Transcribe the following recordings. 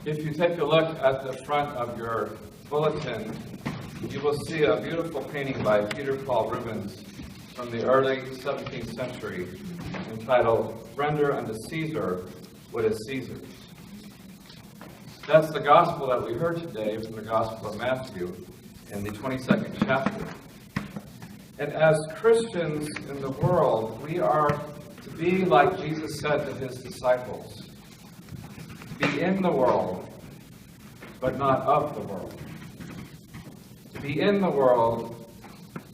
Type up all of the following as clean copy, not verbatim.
If you take a look at the front of your bulletin, you will see a beautiful painting by Peter Paul Rubens from the early 17th century entitled, "Render unto Caesar what is Caesar's." That's the gospel that we heard today from the Gospel of Matthew in the 22nd chapter. And as Christians in the world, we are to be like Jesus said to his disciples. Be in the world, but not of the world. To be in the world,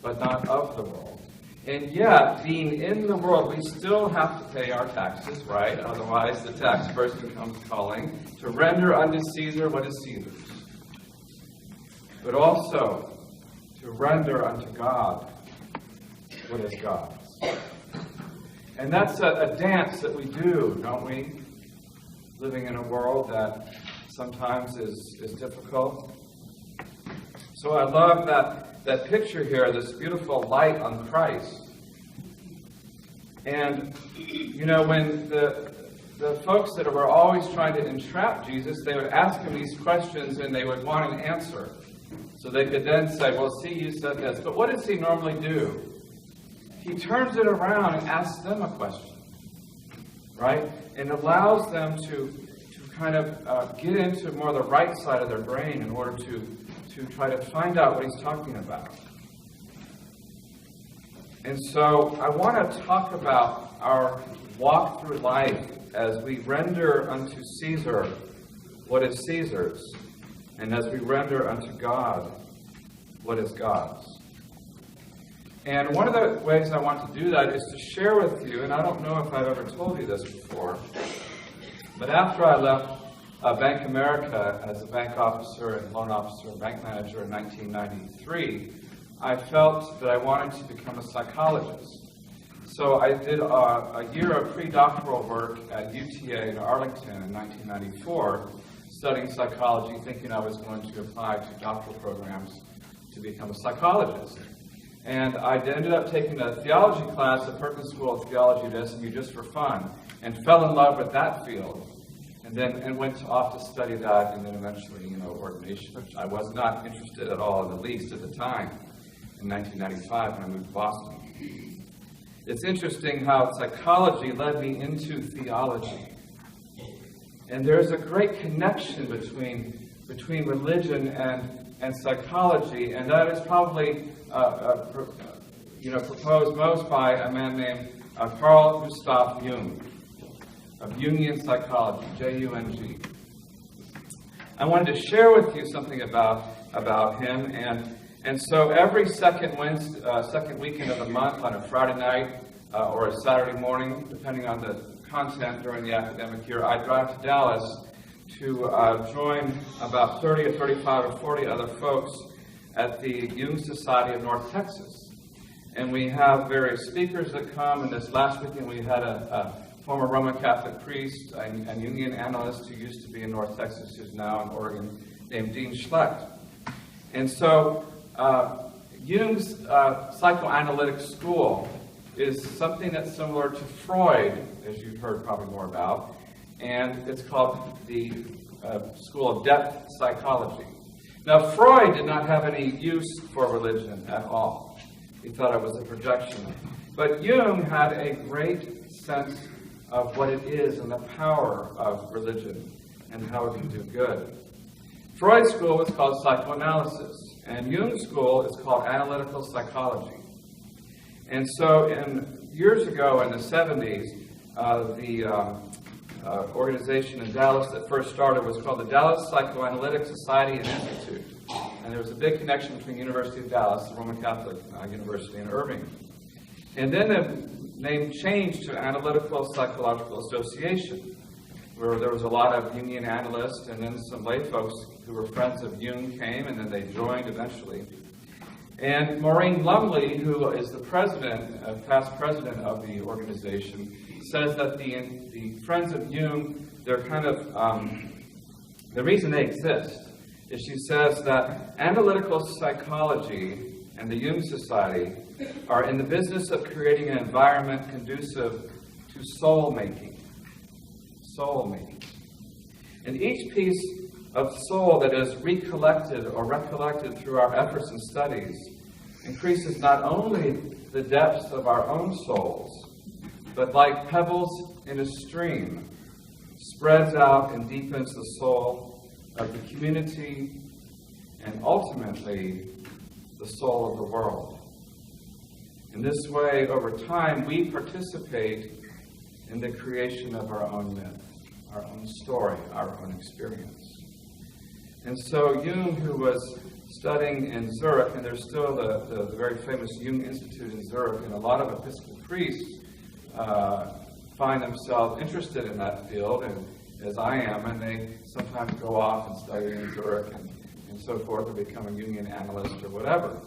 but not of the world. And yet, being in the world, we still have to pay our taxes, right? Otherwise, the tax person comes calling to render unto Caesar what is Caesar's. But also, to render unto God what is God's. And that's a dance that we do, don't we? Living in a world that sometimes is difficult. So I love that picture here, this beautiful light on Christ. And, you know, when the folks that were always trying to entrap Jesus, they would ask him these questions and they would want an answer. So they could then say, well, see, you said this. But what does he normally do? He turns it around and asks them a question, right? And allows them to kind of get into more the right side of their brain in order to try to find out what he's talking about. And so I want to talk about our walk through life as we render unto Caesar what is Caesar's, and as we render unto God what is God's. And one of the ways I want to do that is to share with you, and I don't know if I've ever told you this before, but after I left Bank America as a bank officer and loan officer and bank manager in 1993, I felt that I wanted to become a psychologist. So I did a year of pre-doctoral work at UTA in Arlington in 1994, studying psychology, thinking I was going to apply to doctoral programs to become a psychologist. And I ended up taking a theology class at Perkins School of Theology at SMU just for fun, and fell in love with that field. And went off to study that, and then eventually, ordination, which I was not interested at all in the least at the time, in 1995 when I moved to Boston. It's interesting how psychology led me into theology. And there's a great connection between religion and psychology, and that is probably proposed most by a man named Carl Gustav Jung, of Jungian psychology, J-U-N-G. I wanted to share with you something about him, and so every second weekend of the month, on a Friday night or a Saturday morning, depending on the content during the academic year, I drive to Dallas to join about 30 or 35 or 40 other folks at the Jung Society of North Texas. And we have various speakers that come, and this last weekend we had a former Roman Catholic priest and Jungian analyst who used to be in North Texas, who's now in Oregon, named Dean Schlecht. And so Jung's psychoanalytic school is something that's similar to Freud, as you've heard probably more about, and it's called the School of Depth Psychology. Now, Freud did not have any use for religion at all. He thought it was a projection. But Jung had a great sense of what it is and the power of religion and how it can do good. Freud's school was called psychoanalysis, and Jung's school is called analytical psychology. And so years ago in the 70s, the organization in Dallas that first started was called the Dallas Psychoanalytic Society and Institute. And there was a big connection between the University of Dallas, the Roman Catholic University in Irving. And then the name changed to Analytical Psychological Association, where there was a lot of Jungian analysts, and then some lay folks who were friends of Jung came, and then they joined eventually. And Maureen Lumley, who is the past president of the organization, says that the friends of Jung, they're kind of, the reason they exist is she says that analytical psychology and the Jung Society are in the business of creating an environment conducive to soul making. Soul making. And each piece of soul that is recollected or recollected through our efforts and studies increases not only the depths of our own souls, but like pebbles in a stream, spreads out and deepens the soul of the community and ultimately the soul of the world. In this way, over time, we participate in the creation of our own myth, our own story, our own experience. And so Jung, who was studying in Zurich, and there's still the very famous Jung Institute in Zurich, and a lot of Episcopal priests find themselves interested in that field, and as I am, and they sometimes go off and study in Zurich and so forth, or become a Jungian analyst or whatever.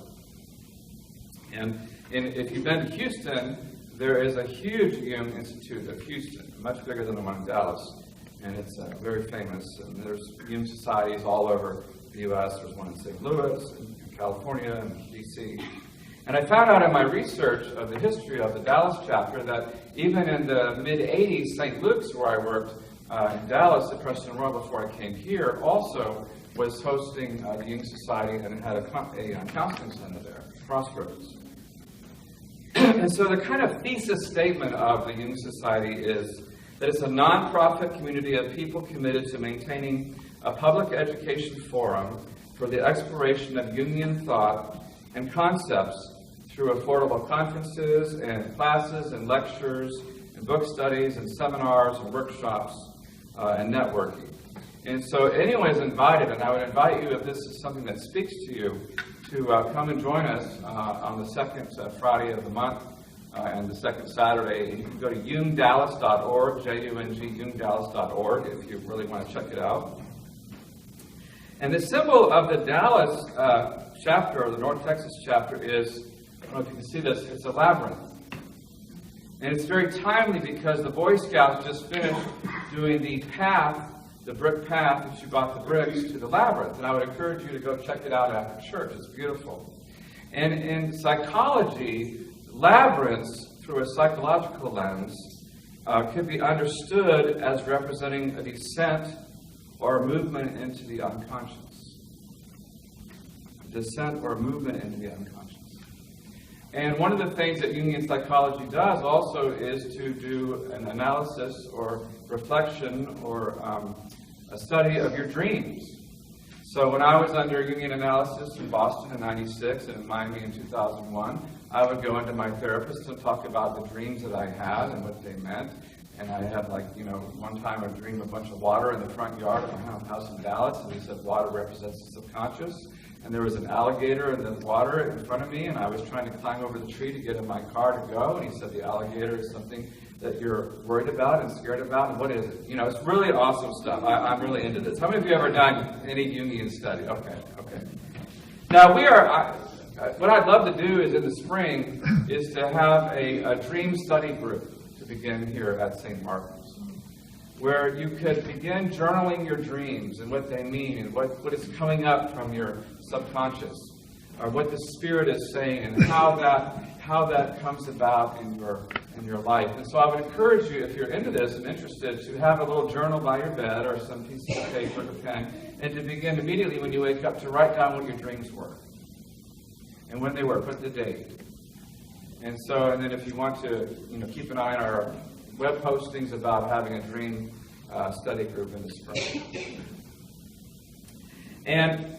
And if you've been to Houston, there is a huge Jung Institute of Houston, much bigger than the one in Dallas, and it's very famous. And there's Jung societies all over the U.S. There's one in St. Louis, in California, and D.C. And I found out in my research of the history of the Dallas chapter that even in the mid-'80s, St. Luke's, where I worked in Dallas at Preston Royal before I came here, also was hosting the Jung Society, and it had a counseling center there, Crossroads. And so the kind of thesis statement of the Jung Society is that it's a non-profit community of people committed to maintaining a public education forum for the exploration of Jungian thought and concepts through affordable conferences and classes and lectures and book studies and seminars and workshops and networking. And so anyone is invited, and I would invite you, if this is something that speaks to you, to come and join us on the second Friday of the month and the second Saturday. You can go to jungdallas.org, J-U-N-G, jungdallas.org, if you really want to check it out. And the symbol of the Dallas chapter, or the North Texas chapter, is, I don't know if you can see this, it's a labyrinth. And it's very timely because the Boy Scouts just finished doing the path, the brick path, that you bought the bricks to the labyrinth. And I would encourage you to go check it out after church. It's beautiful. And in psychology, labyrinths, through a psychological lens, could be understood as representing a descent or a movement into the unconscious. Descent or movement into the unconscious. And one of the things that Jungian psychology does also is to do an analysis or reflection or a study of your dreams. So when I was under Jungian analysis in Boston in '96 and in Miami in 2001, I would go into my therapist and talk about the dreams that I had and what they meant. And I had, one time I dreamed a bunch of water in the front yard of my house in Dallas, and he said water represents the subconscious. And there was an alligator in the water in front of me, and I was trying to climb over the tree to get in my car to go, and he said the alligator is something that you're worried about and scared about, and what is it? It's really awesome stuff. I'm really into this. How many of you have ever done any Jungian study? Okay. Now, what I'd love to do is in the spring is to have a dream study group to begin here at St. Martin's, where you could begin journaling your dreams and what they mean and what is coming up from your subconscious, or what the Spirit is saying and how that comes about in your life. And so I would encourage you, if you're into this and interested, to have a little journal by your bed or some piece of paper or pen, and to begin immediately when you wake up to write down what your dreams were and when they were. Put the date. And then if you want to, keep an eye on our web postings about having a dream study group in the spring. And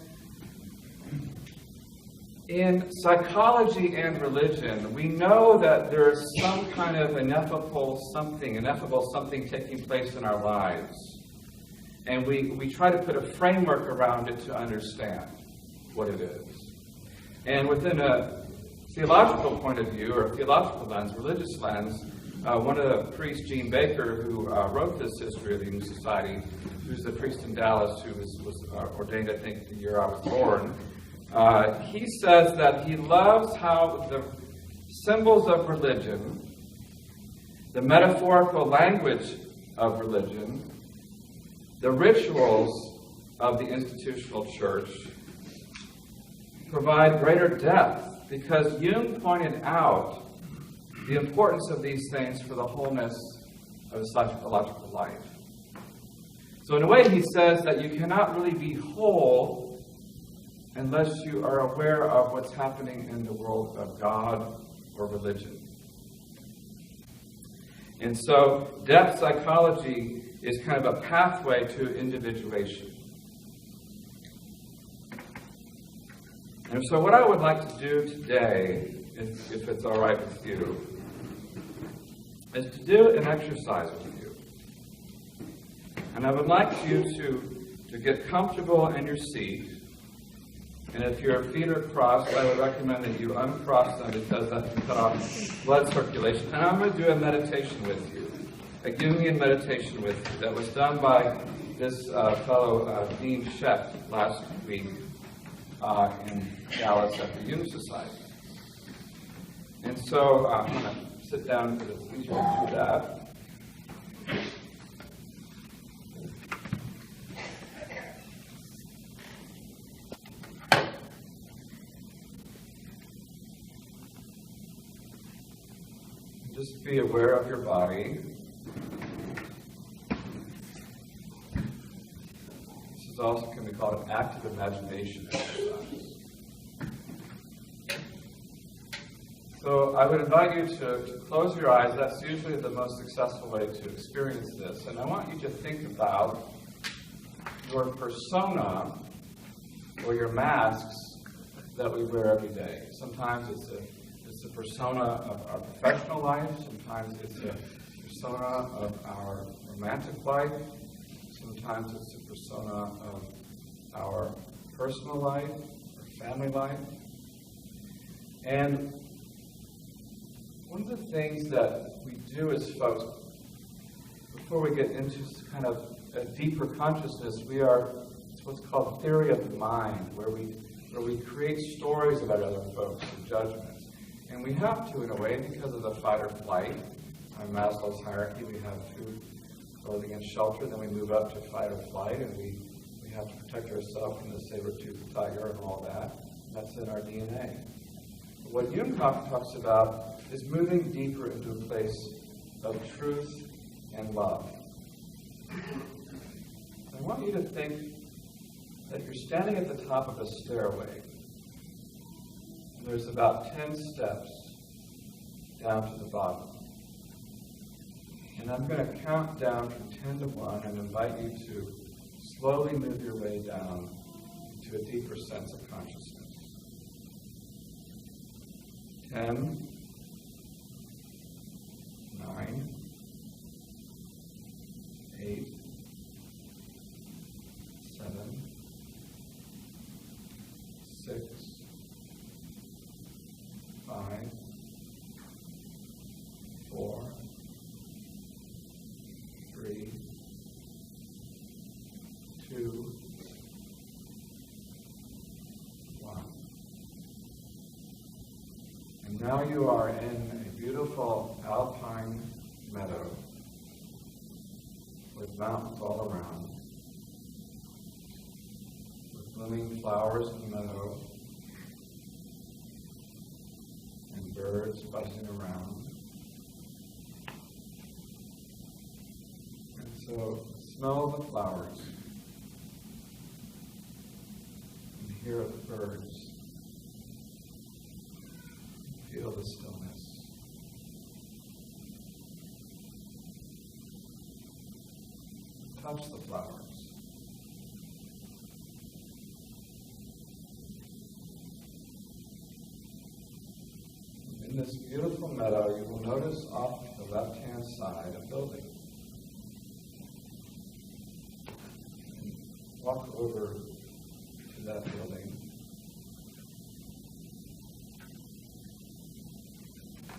in psychology and religion, we know that there is some kind of ineffable something taking place in our lives. And we try to put a framework around it to understand what it is. And within a theological point of view, or a theological lens, religious lens, one of the priests, Gene Baker, who wrote this history of the Jung Society, who's the priest in Dallas who was ordained, I think, the year I was born, he says that he loves how the symbols of religion, the metaphorical language of religion, the rituals of the institutional church provide greater depth, because Jung pointed out the importance of these things for the wholeness of the psychological life. So in a way, he says that you cannot really be whole unless you are aware of what's happening in the world of God or religion. And so depth psychology is kind of a pathway to individuation. And so what I would like to do today, if it's all right with you, is to do an exercise with you. And I would like you to get comfortable in your seat. And if your feet are crossed, I would recommend that you uncross them because that can cut off blood circulation. And I'm going to do a meditation with you, a Jungian meditation with you that was done by this fellow, Dean Shecht, last week in Dallas at the Jung Society. And so I'm going to sit down because it's easier to do that. Just be aware of your body. This is also can be called an active imagination exercise. So I would invite you to close your eyes. That's usually the most successful way to experience this. And I want you to think about your persona or your masks that we wear every day. Sometimes it's the persona of our professional life. Sometimes it's the persona of our romantic life. Sometimes it's the persona of our personal life, our family life. And one of the things that we do as folks, before we get into kind of a deeper consciousness, it's what's called theory of the mind, where we create stories about other folks and judgments. And we have to, in a way, because of the fight or flight. On Maslow's hierarchy, we have food, clothing, and shelter. Then we move up to fight or flight, and we have to protect ourselves from the saber-toothed tiger and all that. That's in our DNA. But what Jung talks about is moving deeper into a place of truth and love. I want you to think that you're standing at the top of a stairway. There's about 10 steps down to the bottom. And I'm going to count down from 10 to 1 and invite you to slowly move your way down into a deeper sense of consciousness. 10, 9, 8, 7, 6, 5, 4, 3, 2, 1. And now you are in a beautiful alpine meadow with mountains all around, with blooming flowers in the meadow, and birds buzzing around. And so smell the flowers and hear the birds. Feel the stillness. Touch the flowers. In this beautiful meadow, you will notice off to the left-hand side a building. Walk over to that building.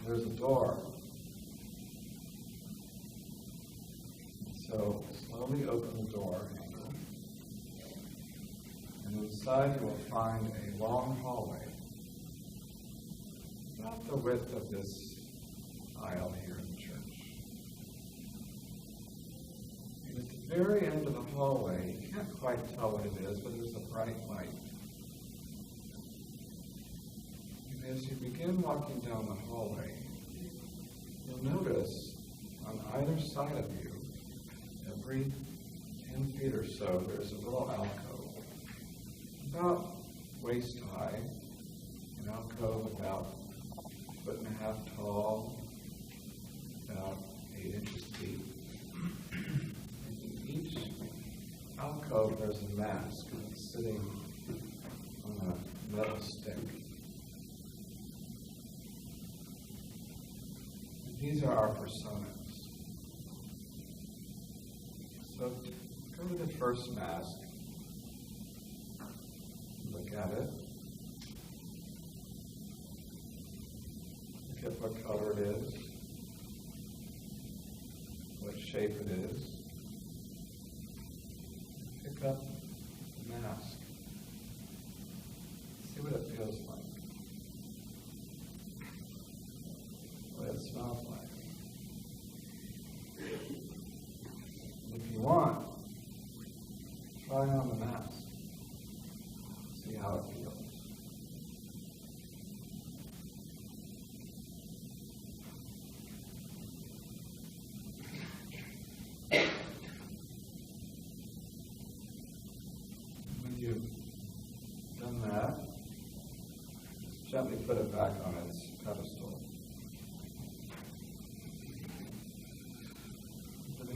There's a door. So slowly open the door handle. And inside you will find a long hallway. About the width of this aisle here in the church. And at the very end of the hallway, you can't quite tell what it is, but there's a bright light. And as you begin walking down the hallway, you'll notice on either side of you, every 10 feet or so, there's a little alcove, about waist high, an alcove about 1.5 feet tall, about 8 inches deep. And in each alcove, there's a mask that's sitting on a metal stick. And these are our personas. So go to the first mask, look at it, look at what color it is, what shape it is, pick up the mask, see what it feels like, what it smells like. If you want, try on the mask. See how it feels. When you've done that, just gently put it back on its pedestal.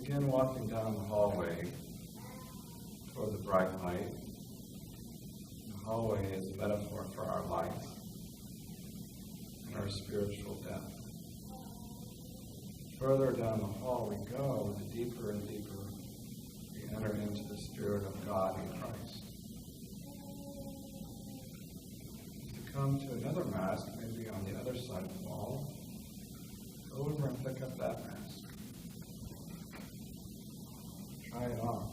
Begin walking down the hallway toward the bright light. The hallway is a metaphor for our life and our spiritual death. Further down the hall we go, the deeper and deeper we enter into the Spirit of God in Christ. To come to another mask, maybe on the other side of the wall, go over and pick up that mask. Try it on.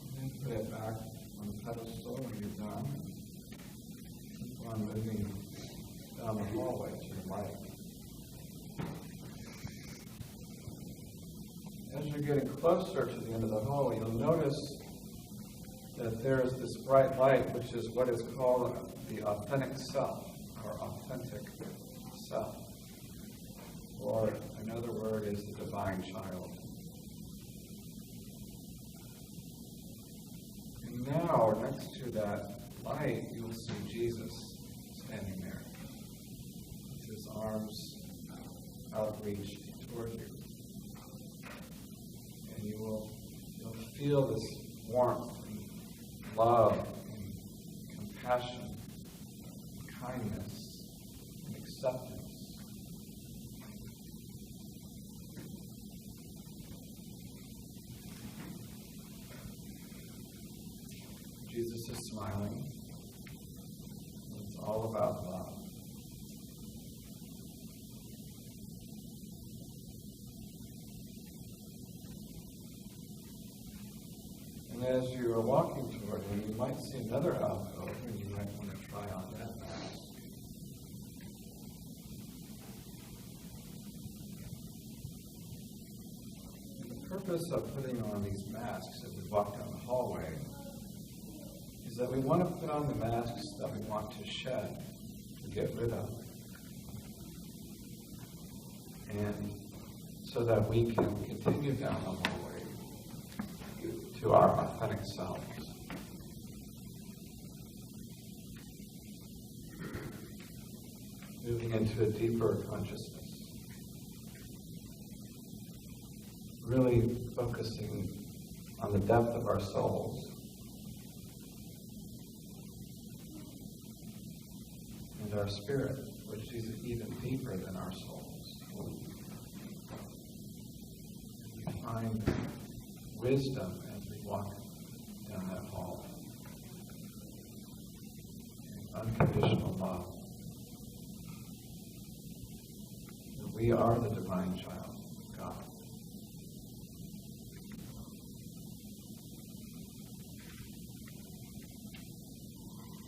And then put it back on the pedestal when you're done. Keep on moving down the hallway to the light. As you're getting closer to the end of the hallway, you'll notice that there is this bright light, which is what is called the authentic self, or authentic self. Or another word is the divine child. And now, next to that light, you'll see Jesus standing there, with his arms outreached toward you. And you'll feel this warmth, love, and compassion, and kindness, and acceptance. Jesus is smiling. It's all about love. And as you are walking toward him, you might see another alcove, and you might want to try on that mask. And the purpose of putting on these masks as we walk down the hallway is that we want to put on the masks that we want to shed, to get rid of. And so that we can continue down the hallway to our authentic selves. Moving into a deeper consciousness. Really focusing on the depth of our souls. And our spirit, which is even deeper than our souls. We find wisdom as we walk down that hall. Unconditional love. That we are the divine child of God.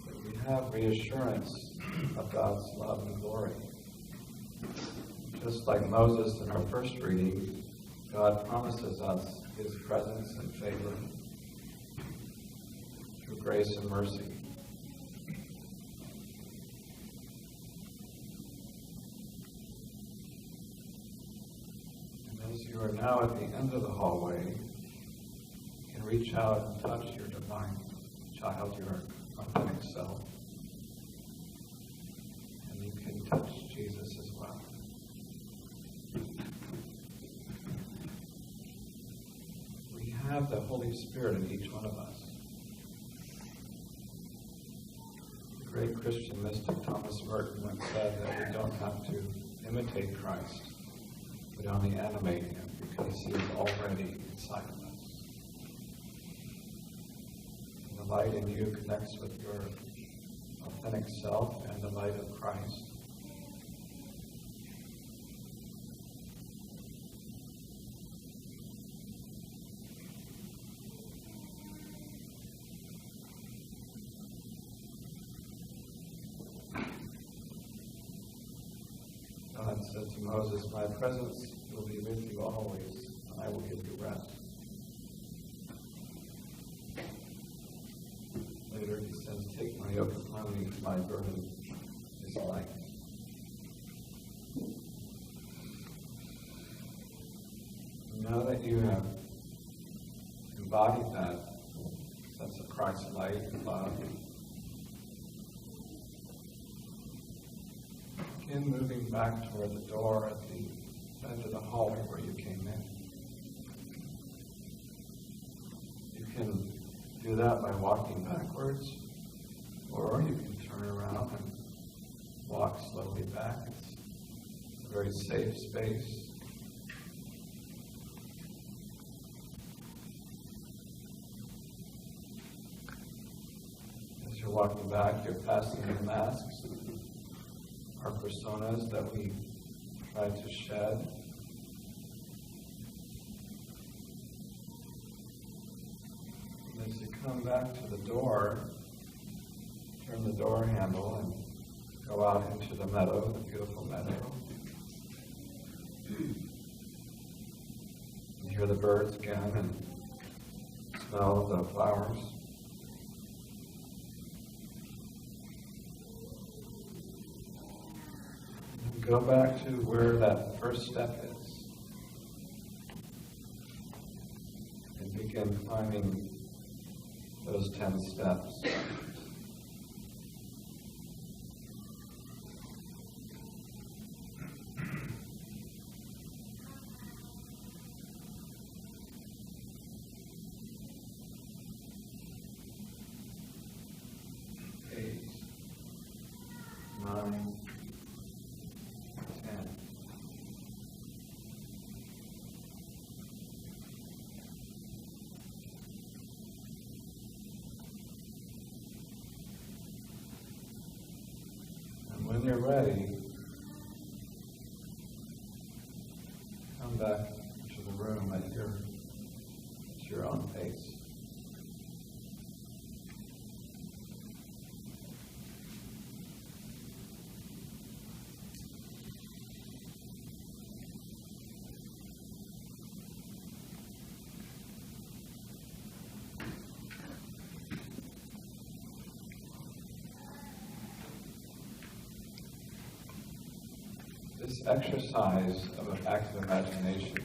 That we have reassurance of God's love and glory. Just like Moses in our first reading, God promises us his presence and favor through grace and mercy. you are now at the end of the hallway, you can reach out and touch your divine child, your authentic self. And you can touch Jesus as well. We have the Holy Spirit in each one of us. The great Christian mystic Thomas Merton once said that we don't have to imitate Christ, but only animate him, because he is already inside of us. And the light in you connects with your authentic self and the light of Christ. God said to Moses, "My presence will be with you always, and I will give you rest." Later he says, "Take my yoke upon me, my burden is light." Now that you have embodied that sense of Christ's light and love, begin moving back toward the door at the end of the hallway where you came in. You can do that by walking backwards, or you can turn around and walk slowly back. It's a very safe space. As you're walking back, you're passing the masks, our personas that we try to shed. And as you come back to the door, turn the door handle and go out into the meadow, the beautiful meadow. You hear the birds again and smell the flowers. Go back to where that first step is and begin climbing those 10 steps. When you're ready, come back to the room at your own pace. This exercise of an active imagination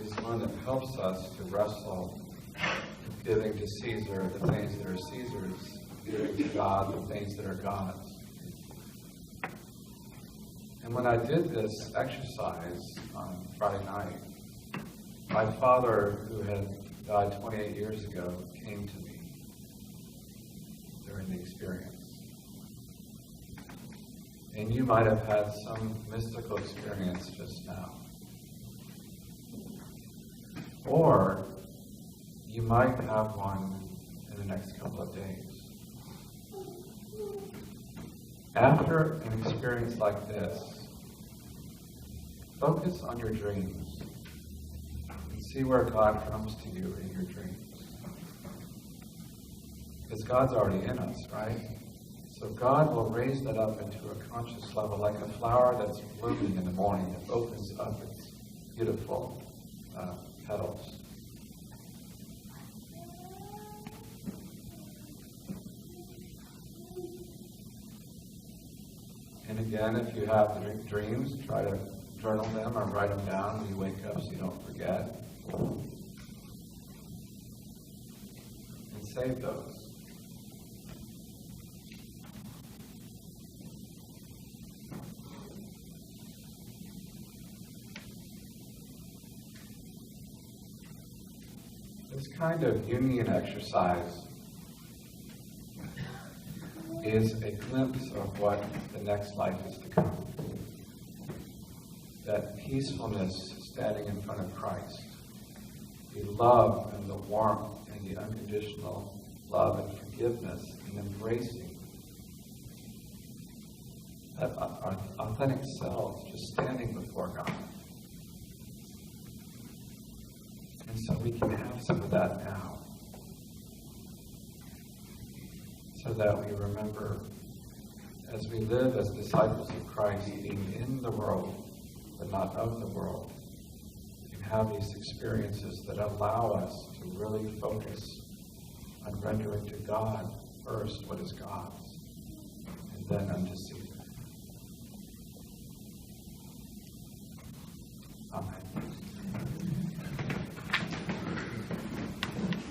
is one that helps us to wrestle with giving to Caesar the things that are Caesar's, giving to God the things that are God's. And when I did this exercise on Friday night, my father, who had died 28 years ago, came to me during the experience. And you might have had some mystical experience just now. Or you might have one in the next couple of days. After an experience like this, focus on your dreams and see where God comes to you in your dreams. Because God's already in us, right? So God will raise that up into a conscious level, like a flower that's blooming in the morning that opens up its beautiful petals. And again, if you have dreams, try to journal them or write them down when you wake up so you don't forget. And save those. This kind of Jungian exercise is a glimpse of what the next life is to come. That peacefulness standing in front of Christ, the love and the warmth and the unconditional love and forgiveness and embracing that our authentic selves just standing before God. And so we can have some of that now, so that we remember, as we live as disciples of Christ, being in the world, but not of the world, we can have these experiences that allow us to really focus on rendering to God first what is God's, and then unto see